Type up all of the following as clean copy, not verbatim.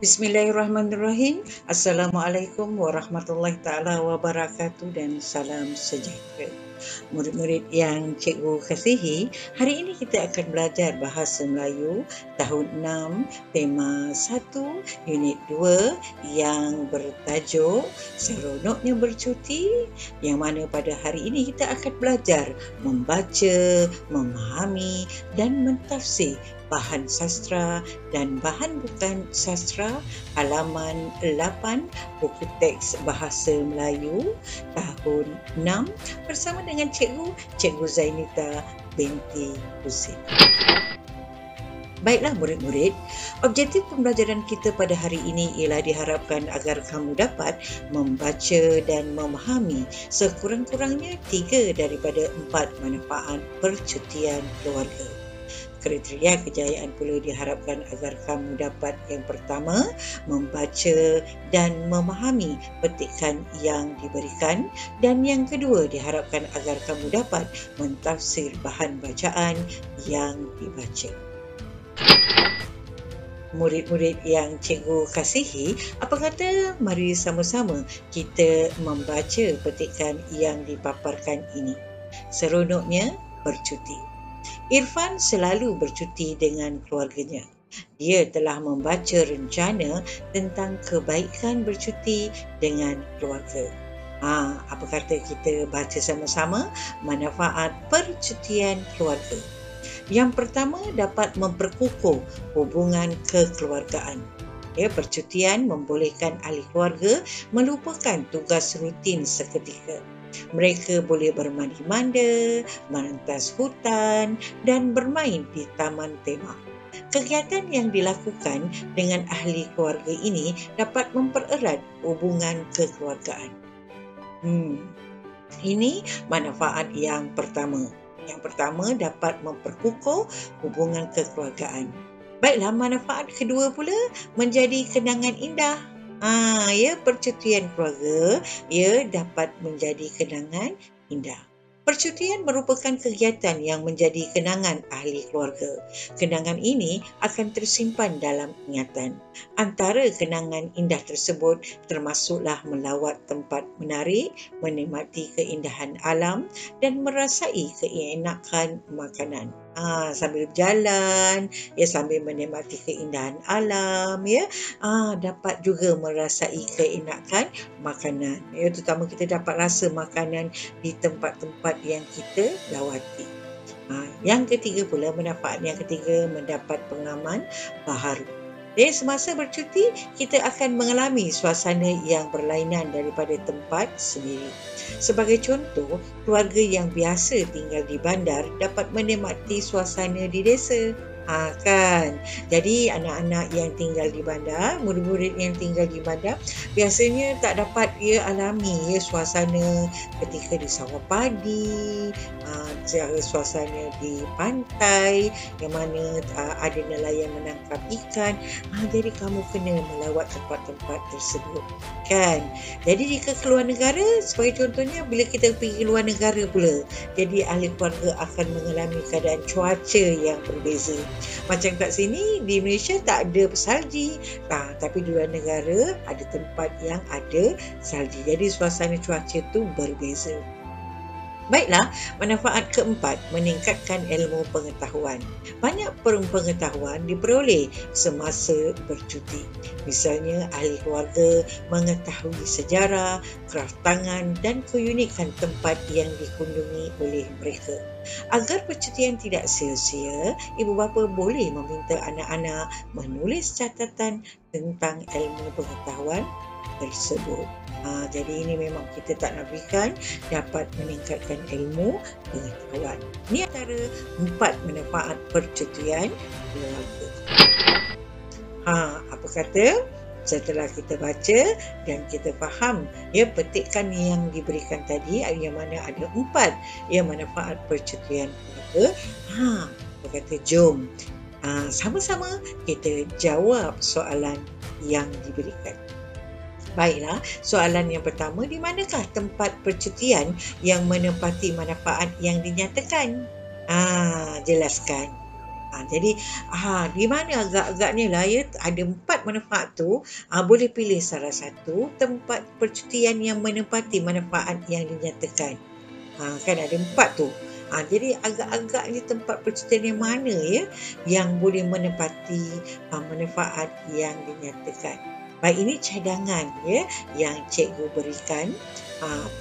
Bismillahirrahmanirrahim. Assalamualaikum warahmatullahi taala wabarakatuh dan salam sejahtera. Murid-murid yang cikgu kasihi, hari ini kita akan belajar bahasa Melayu tahun 6, tema 1, unit 2 yang bertajuk Seronoknya Bercuti, yang mana pada hari ini kita akan belajar membaca, memahami dan mentafsir bahan sastra dan bahan bukan sastra halaman 8 buku teks bahasa Melayu tahun 6 bersama dengan Cikgu Zainita binti Husin. Baiklah murid-murid, objektif pembelajaran kita pada hari ini ialah diharapkan agar kamu dapat membaca dan memahami sekurang-kurangnya 3 daripada 4 manfaat percutian keluarga. Kriteria kejayaan pula diharapkan agar kamu dapat yang pertama, membaca dan memahami petikan yang diberikan, dan yang kedua diharapkan agar kamu dapat mentafsir bahan bacaan yang dibaca. Murid-murid yang cikgu kasihi, apa kata mari sama-sama kita membaca petikan yang dipaparkan ini. Seronoknya bercuti. Irfan selalu bercuti dengan keluarganya. Dia telah membaca rencana tentang kebaikan bercuti dengan keluarga. Apa kata kita baca sama-sama manfaat percutian keluarga. Yang pertama, dapat memperkukuh hubungan kekeluargaan. Percutian membolehkan ahli keluarga melupakan tugas rutin seketika. Mereka boleh bermandi-manda, merentas hutan dan bermain di taman tema. Kegiatan yang dilakukan dengan ahli keluarga ini dapat mempererat hubungan kekeluargaan. Ini manfaat yang pertama. Yang pertama, dapat memperkukuh hubungan kekeluargaan. Baiklah, manfaat kedua pula menjadi kenangan indah. Percutian keluarga, dapat menjadi kenangan indah. Percutian merupakan kegiatan yang menjadi kenangan ahli keluarga. Kenangan ini akan tersimpan dalam ingatan. Antara kenangan indah tersebut termasuklah melawat tempat menarik, menikmati keindahan alam dan merasai keenakan makanan. Sambil berjalan, sambil menikmati keindahan alam, dapat juga merasai keenakan makanan. Terutama kita dapat rasa makanan di tempat-tempat yang kita lawati. Yang ketiga pula, manfaat yang ketiga, mendapat pengalaman baharu. Semasa bercuti, kita akan mengalami suasana yang berlainan daripada tempat sendiri. Sebagai contoh, keluarga yang biasa tinggal di bandar dapat menikmati suasana di desa. Kan. Jadi anak-anak yang tinggal di bandar, murid-murid yang tinggal di bandar, biasanya tak dapat alami suasana ketika di sawah padi, suasana di pantai yang mana ada nelayan menangkap ikan. Jadi kamu kena melawat tempat-tempat tersebut, kan. Jadi jika keluar negara, sebagai contohnya, bila kita pergi luar negara pula, jadi ahli keluarga akan mengalami keadaan cuaca yang berbeza. Macam kat sini di Malaysia tak ada salji, tapi di luar negara ada tempat yang ada salji. Jadi suasana cuaca tu berbeza. Baiklah, manfaat keempat, meningkatkan ilmu pengetahuan. Banyak pengetahuan diperoleh semasa bercuti. Misalnya, ahli keluarga mengetahui sejarah, kraft tangan dan keunikan tempat yang dikunjungi oleh mereka. Agar percutian tidak sia-sia, ibu bapa boleh meminta anak-anak menulis catatan tentang ilmu pengetahuan tersebut. Jadi ini memang kita tak nafikan dapat meningkatkan ilmu pengetahuan. Ini antara 4 manfaat percutian keluarga. Apa kata? Setelah kita baca dan kita faham petikan yang diberikan tadi, yang mana ada 4 manfaat percutian keluarga. Apa kata? Jom sama-sama kita jawab soalan yang diberikan. Baiklah, soalan yang pertama, di manakah tempat percutian yang menepati manfaat yang dinyatakan? Jelaskan. Jadi di mana agak-agaknya lah ya, ada 4 manfaat tu, boleh pilih salah satu tempat percutian yang menepati manfaat yang dinyatakan. Kan ada 4 tu. Jadi agak-agaknya tempat percutian yang mana ya yang boleh menepati manfaat yang dinyatakan. Baik, ini cadangan ya yang cikgu berikan.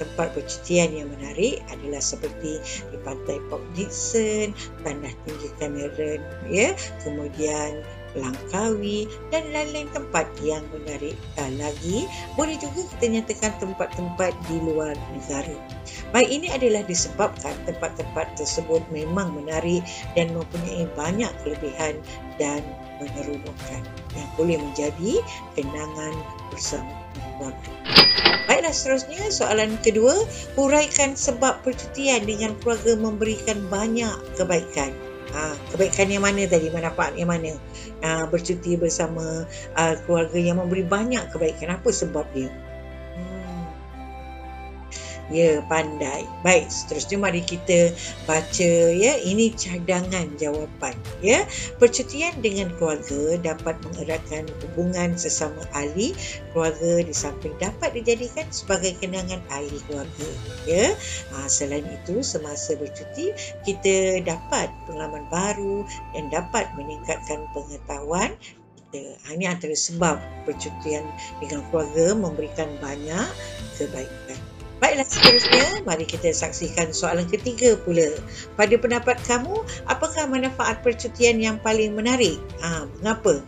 Tempat percutian yang menarik adalah seperti di Pantai Port Dickson, Tanah Tinggi Cameron, ya, kemudian Langkawi dan lain-lain tempat yang menarik lagi. Boleh juga kita nyatakan tempat-tempat di luar negara. Baik, ini adalah disebabkan tempat-tempat tersebut memang menarik dan mempunyai banyak kelebihan dan menyeronokkan yang boleh menjadi kenangan bersama keluarga. Baiklah, seterusnya soalan kedua, huraikan sebab percutian dengan keluarga memberikan banyak kebaikan. Kebaikan yang mana tadi? Manfaat yang mana? Bercuti bersama keluarga yang memberi banyak kebaikan. Apa sebab dia? Ya, pandai. Baik, seterusnya mari kita baca ya. Ini cadangan jawapan ya. Percutian dengan keluarga dapat mengeratkan hubungan sesama ahli keluarga di samping dapat dijadikan sebagai kenangan ahli keluarga ya. Selain itu, semasa bercuti kita dapat pengalaman baru dan dapat meningkatkan pengetahuan kita. Ini antara sebab percutian dengan keluarga memberikan banyak kebaikan. Baiklah, seterusnya mari kita saksikan soalan ketiga pula. Pada pendapat kamu, apakah manfaat percutian yang paling menarik? Mengapa?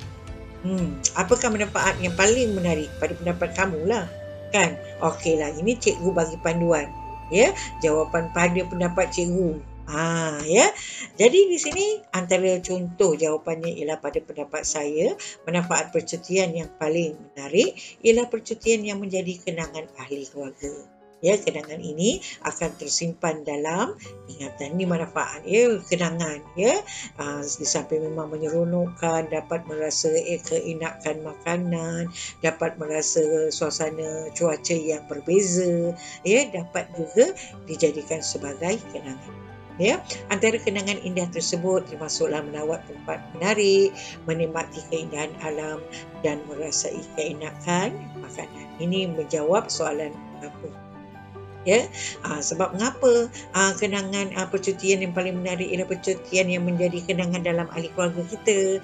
Apakah manfaat yang paling menarik pada pendapat kamu lah? Kan? Okeylah, ini cikgu bagi panduan. Ya, jawapan pada pendapat cikgu. Ya. Jadi di sini antara contoh jawapannya ialah pada pendapat saya, manfaat percutian yang paling menarik ialah percutian yang menjadi kenangan ahli keluarga. Ya, kenangan ini akan tersimpan dalam ingatan. Ini manfaat ya, kenangan ya. Di samping memang menyeronokkan, dapat merasa keenakan makanan, dapat merasa suasana cuaca yang berbeza, ya, dapat juga dijadikan sebagai kenangan. Ya, antara kenangan indah tersebut termasuklah melawat tempat menarik, menikmati keindahan alam dan merasai keenakan makanan. Ini menjawab soalan apa? Ya, sebab mengapa kenangan percutian yang paling menarik ialah percutian yang menjadi kenangan dalam ahli keluarga kita.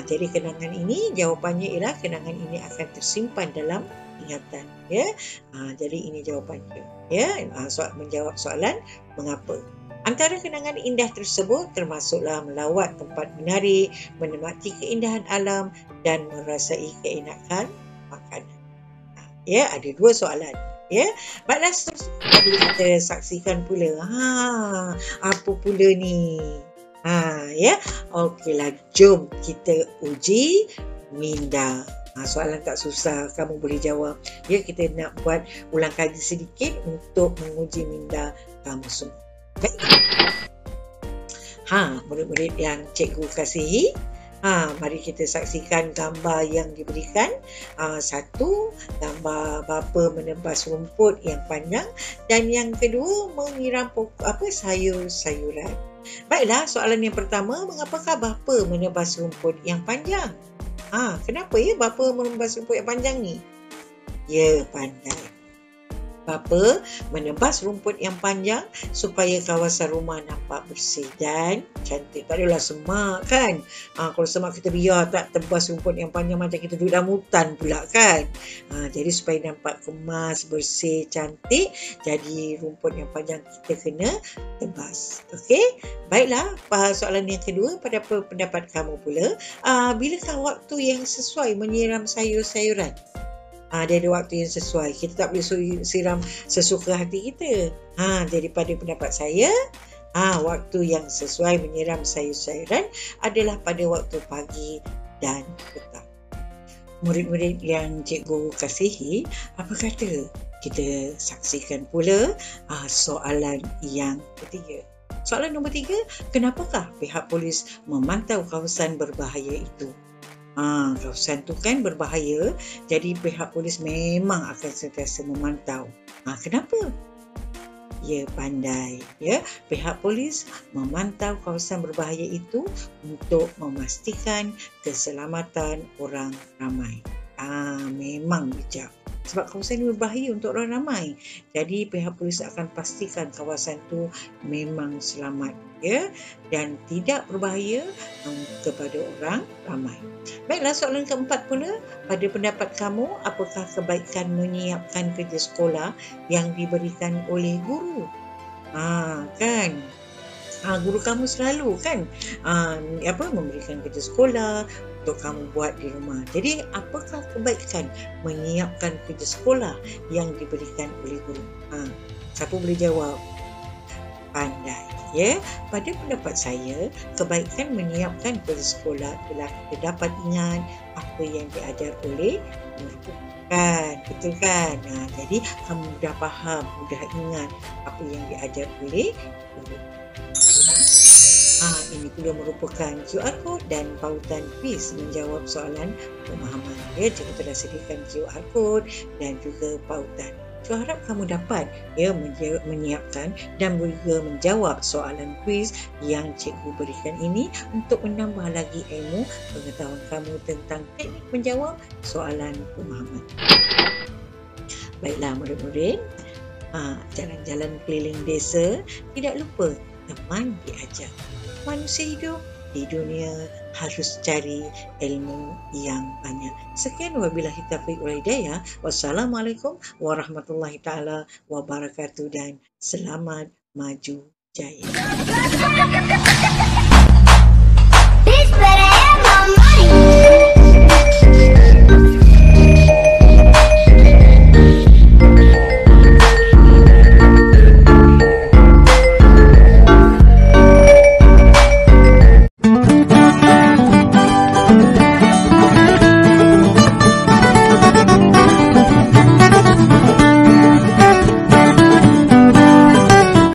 Jadi kenangan ini, jawapannya ialah kenangan ini akan tersimpan dalam ingatan. Ya, jadi ini jawapannya. Ya, menjawab soalan mengapa. Antara kenangan indah tersebut termasuklah melawat tempat menarik, menikmati keindahan alam dan merasai keenakan makanan. Ya, ada 2 soalan. Ya, baiklah, seterusnya kita saksikan pula. Apa pula ni? Ya, okeylah, jom kita uji minda. Soalan tak susah, kamu boleh jawab. Ya, kita nak buat ulang kaji sedikit untuk menguji minda kamu semua. Baik. Murid-murid yang cikgu kasihi, mari kita saksikan gambar yang diberikan. Satu, gambar bapa menebas rumput yang panjang, dan yang kedua menyiram sayur-sayuran. Baiklah, soalan yang pertama, mengapakah bapa menebas rumput yang panjang? Kenapa ya bapa menebas rumput yang panjang ni? Ya, pandai. Bapa menebas rumput yang panjang supaya kawasan rumah nampak bersih dan cantik. Tak adalah semak kan? Kalau semak kita biar tak tebas rumput yang panjang, macam kita duduk dalam hutan pula kan? Jadi supaya nampak kemas, bersih, cantik, jadi rumput yang panjang kita kena tebas. Okey? Baiklah, soalan yang kedua, pada pendapat kamu pula, bilakah waktu yang sesuai menyiram sayur-sayuran? Dia ada waktu yang sesuai. Kita tak boleh siram sesuka hati kita. Jadi pada pendapat saya, waktu yang sesuai menyiram sayur-sayuran adalah pada waktu pagi dan petang. Murid-murid yang cikgu kasihi, apa kata kita saksikan pula soalan yang ketiga. Soalan nombor 3, kenapakah pihak polis memantau kawasan berbahaya itu? Kawasan tu kan berbahaya, jadi pihak polis memang akan sentiasa memantau. Kenapa? ia pandai. Ya, pihak polis memantau kawasan berbahaya itu untuk memastikan keselamatan orang ramai. Memang bijak. Sebab kawasan ini berbahaya untuk orang ramai. Jadi pihak polis akan pastikan kawasan itu memang selamat, ya, dan tidak berbahaya kepada orang ramai. Baiklah, soalan keempat pula, pada pendapat kamu, apakah kebaikan menyiapkan kerja sekolah yang diberikan oleh guru? Kan? Guru kamu selalu kan memberikan kerja sekolah untuk kamu buat di rumah. Jadi apakah kebaikan menyiapkan kerja sekolah yang diberikan oleh guru? Siapa boleh jawab? Pandai. Ya, pada pendapat saya, kebaikan menyiapkan kerja sekolah adalah kita dapat ingat apa yang diajar oleh guru. Kan, betul kan? Jadi kamu mudah faham, mudah ingat apa yang diajar oleh guru. Ini pula merupakan QR code dan pautan quiz menjawab soalan pemahaman. Ya, kita telah sediakan QR code dan juga pautan. So, harap kamu dapat menyiapkan dan juga menjawab soalan kuis yang cikgu berikan ini untuk menambah lagi ilmu pengetahuan kamu tentang teknik menjawab soalan pemahaman. Baiklah murid-murid, jalan-jalan keliling desa, tidak lupa teman diajar. Manusia hidup di dunia harus cari ilmu yang banyak. Sekian, wabillahi taufiq wal hidayah. Wassalamualaikum warahmatullahi taala wabarakatuh dan selamat maju jaya.